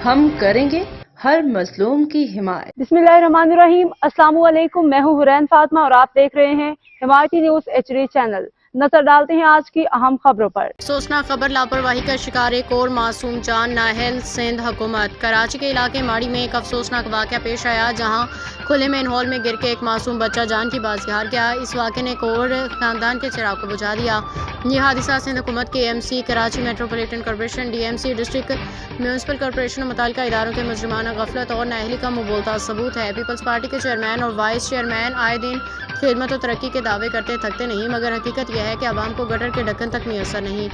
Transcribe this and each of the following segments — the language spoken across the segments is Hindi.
हम करेंगे हर मजलूम की हिमायत। बिस्मिल्लाहिर्रहमानिर्रहीम। अस्सलामु अलैकुम। मैं हूँ हुरैन फातिमा और आप देख रहे हैं हिमायती न्यूज HD चैनल। नजर डालते हैं आज की अहम खबरों पर। अफसोसनाक खबर, लापरवाही का शिकार एक और मासूम जान नाहल। सिंध हुकूमत कराची के इलाके माड़ी में एक अफसोसनाक वाक़या पेश आया, जहां खुले मेन हॉल में गिर के एक मासूम बच्चा जान की बाजी हार गया। इस वाक़े ने एक और खानदान के चिराग को बुझा दिया। यह हादसा सिंध हुकूमत के MC, Karachi metropolitan corporation, DMC, district municipal corporation और मुताल्लिका इदारों के मुजरिमाना गफलत और नाअहली का मुबोलता सबूत है। पीपल्स पार्टी के चेयरमैन और वाइस चेयरमैन आए दिन खिदमत और तरक्की के दावे करते थकते नहीं, मगर हकीकत यह है कि आवाम को गटर के ढक्कन तक मुयसर नहीं।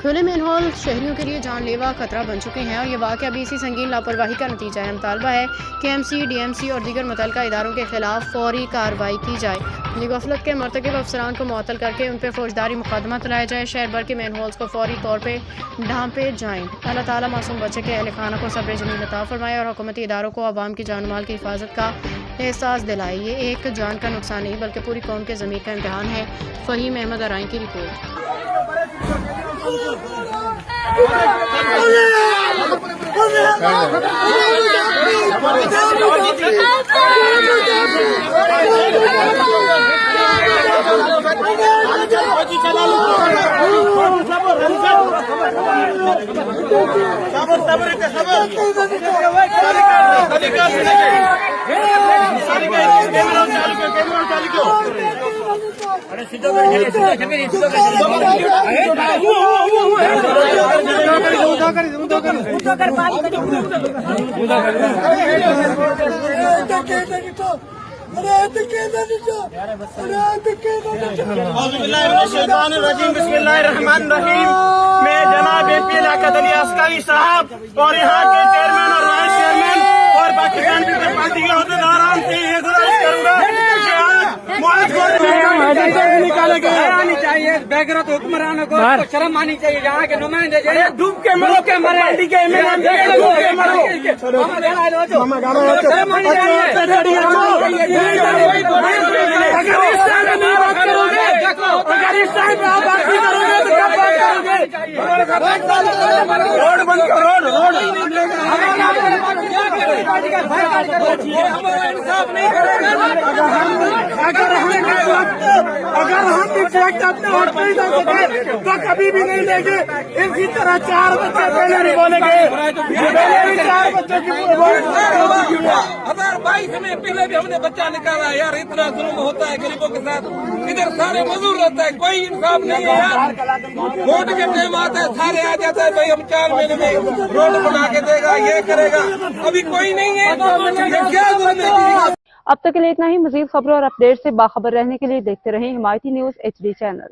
खुले मेन हॉल शहरियों के लिए जानलेवा खतरा बन चुके हैं और ये वाक़या भी इसी संगीन लापरवाही का नतीजा है। मुतालबा है कि MC, DMC और दीगर मुतल्लिका इदारों के खिलाफ फौरी कार्रवाई की जाए। ये गफलत के मर्तकब अफसरान को मुअत्तल करके उन पर फौजदारी मुकदमा चलाया जाए। शहर भर के मेन हॉल्स को फौरी तौर पर ढांपे जाएँ। अल्लाह ताला मासूम बच्चे के अहल खाना को सब्र जमील अता फरमाए और हुकूमती इदारों को आवाम की जान माल की हिफाजत का एहसास दिलाए। ये एक जान का नुकसान नहीं बल्कि पूरी कौम के ज़मीर का इम्तिहान है। फ़हीम अहमद अराई की रिपोर्ट। बिस्मिल्लाहिर्रहमानिर्रहीम। मैं जनाब MP लियाकत अली अस्करी साहब और यहाँ के चेयरमैन और वाइस चेयरमैन और पाकिस्तान पीपल्स पार्टी के अहदेदारान से ये गुजारिश करूंगा कि आनी चाहिए बेगरत हुक्मरानों को शर्म आनी चाहिए। यहाँ के नुमाइंदे डूब के मरो के पार्टी के डूब के मरो। अगर इस टाइम पे आप बात करोगे तो क्या बात करोगे? रोड बंद करो, रोड अगर हम इफेक्ट अपने वोट नहीं दे सके तो कभी भी नहीं देंगे। इसी तरह 4 बच्चे पहले नहीं बोलेंगे। 4 बच्चों की 2022 में पहले भी हमने बच्चा निकाला। यार इतना जुल्म होता है गरीबों के साथ। इधर सारे मजदूर रहता है, कोई इंसाफ नहीं है यार। वोट के टाइम आता है, सारे आ जाता है भाई हम 4 महीने में रोड बना के देगा, ये करेगा। अभी कोई नहीं है, ये क्या जुल्म है? अब तक के लिए इतना ही। मजीद खबरों और अपडेट से बाखबर रहने के लिए देखते रहें हिमायती न्यूज HD चैनल।